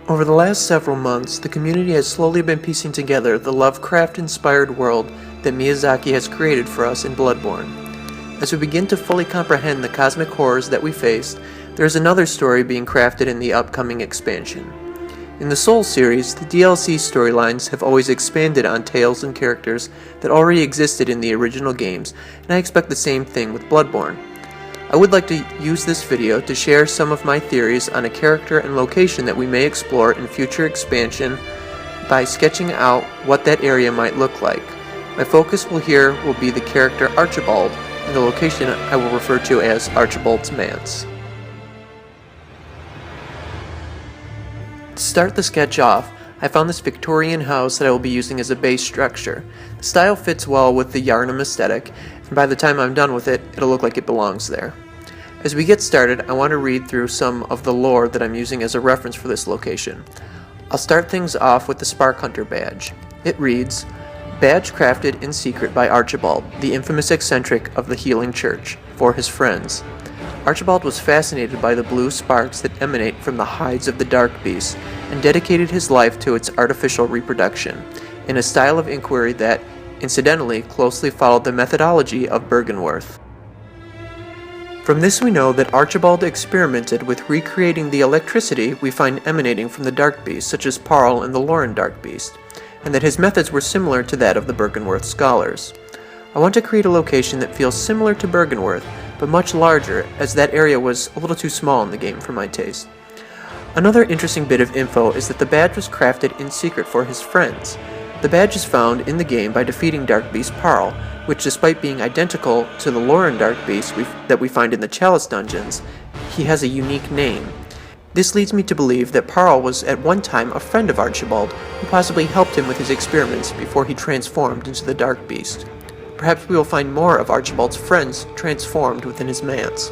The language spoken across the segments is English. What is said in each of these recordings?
Over the last several months, the community has slowly been piecing together the Lovecraft-inspired world that Miyazaki has created for us in Bloodborne. As we begin to fully comprehend the cosmic horrors that we faced, there is another story being crafted in the upcoming expansion. In the Soul series, the DLC storylines have always expanded on tales and characters that already existed in the original games, and I expect the same thing with Bloodborne. I would like to use this video to share some of my theories on a character and location that we may explore in future expansion by sketching out what that area might look like. My focus here will be the character Archibald, and the location I will refer to as Archibald's Manse. To start the sketch off, I found this Victorian house that I will be using as a base structure. The style fits well with the Yharnam aesthetic, and by the time I'm done with it, it'll look like it belongs there. As we get started, I want to read through some of the lore that I'm using as a reference for this location. I'll start things off with the Spark Hunter badge. It reads, "Badge crafted in secret by Archibald, the infamous eccentric of the Healing Church, for his friends." Archibald was fascinated by the blue sparks that emanate from the hides of the dark beast, and dedicated his life to its artificial reproduction, in a style of inquiry that, incidentally, closely followed the methodology of Byrgenwerth. From this we know that Archibald experimented with recreating the electricity we find emanating from the dark beast, such as Parl and the Lauren dark beast, and that his methods were similar to that of the Byrgenwerth scholars. I want to create a location that feels similar to Byrgenwerth, but much larger, as that area was a little too small in the game for my taste. Another interesting bit of info is that the badge was crafted in secret for his friends. The badge is found in the game by defeating Dark Beast Parl, which, despite being identical to the Lauren Dark Beast that we find in the Chalice dungeons, he has a unique name. This leads me to believe that Parl was at one time a friend of Archibald, who possibly helped him with his experiments before he transformed into the Dark Beast. Perhaps we will find more of Archibald's friends transformed within his manse.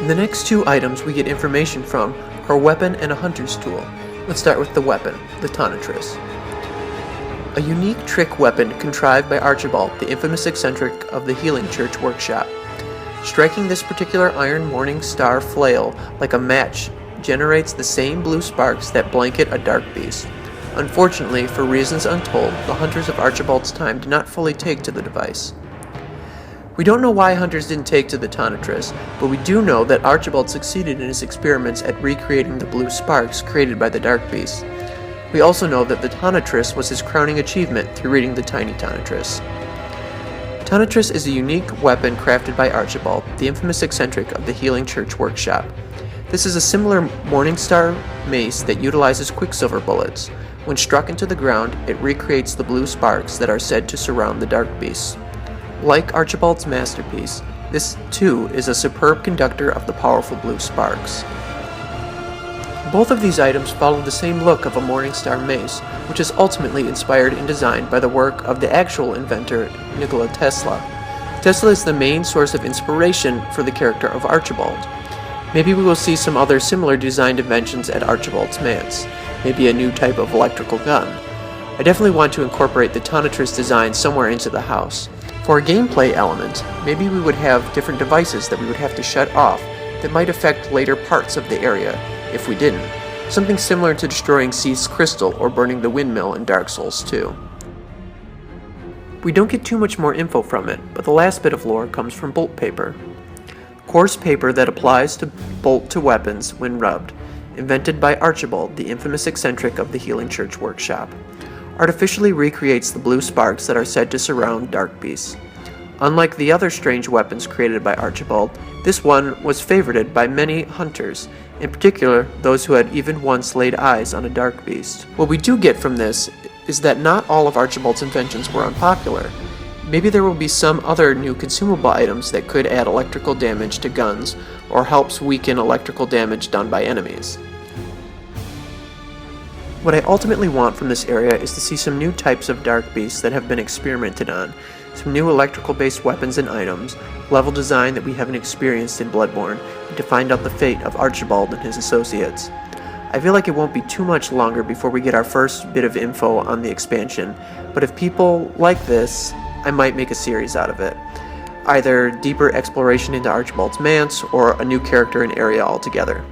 The next two items we get information from are a weapon and a hunter's tool. Let's start with the weapon, the Tonitrus. A unique trick weapon contrived by Archibald, the infamous eccentric of the Healing Church workshop. Striking this particular iron morning star flail like a match generates the same blue sparks that blanket a dark beast. Unfortunately, for reasons untold, the hunters of Archibald's time did not fully take to the device. We don't know why hunters didn't take to the Tonitrus, but we do know that Archibald succeeded in his experiments at recreating the blue sparks created by the dark beast. We also know that the Tonitrus was his crowning achievement through reading the Tiny Tonitrus. Tonitrus is a unique weapon crafted by Archibald, the infamous eccentric of the Healing Church workshop. This is a similar Morningstar mace that utilizes quicksilver bullets. When struck into the ground, it recreates the blue sparks that are said to surround the dark beast. Like Archibald's masterpiece, this too is a superb conductor of the powerful blue sparks. Both of these items follow the same look of a Morningstar mace, which is ultimately inspired and designed by the work of the actual inventor, Nikola Tesla. Tesla is the main source of inspiration for the character of Archibald. Maybe we will see some other similar designed inventions at Archibald's Manse, maybe a new type of electrical gun. I definitely want to incorporate the Tonitrus design somewhere into the house. For a gameplay element, maybe we would have different devices that we would have to shut off that might affect later parts of the area if we didn't. Something similar to destroying Seath's crystal or burning the windmill in Dark Souls 2. We don't get too much more info from it, but the last bit of lore comes from bolt paper. Coarse paper that applies to bolt to weapons when rubbed, invented by Archibald, the infamous eccentric of the Healing Church workshop. Artificially recreates the blue sparks that are said to surround dark beasts. Unlike the other strange weapons created by Archibald, this one was favorited by many hunters, in particular those who had even once laid eyes on a dark beast. What we do get from this is that not all of Archibald's inventions were unpopular. Maybe there will be some other new consumable items that could add electrical damage to guns or helps weaken electrical damage done by enemies. What I ultimately want from this area is to see some new types of dark beasts that have been experimented on, some new electrical-based weapons and items, level design that we haven't experienced in Bloodborne, and to find out the fate of Archibald and his associates. I feel like it won't be too much longer before we get our first bit of info on the expansion, but if people like this, I might make a series out of it. Either deeper exploration into Archibald's Manse, or a new character and area altogether.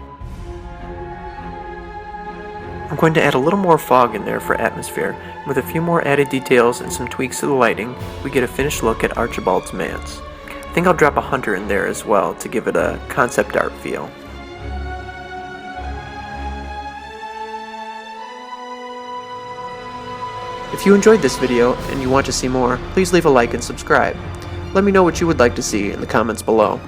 going to add a little more fog in there for atmosphere. With a few more added details and some tweaks to the lighting, we get a finished look at Archibald's Manse. I think I'll drop a hunter in there as well to give it a concept art feel. If you enjoyed this video and you want to see more, please leave a like and subscribe. Let me know what you would like to see in the comments below.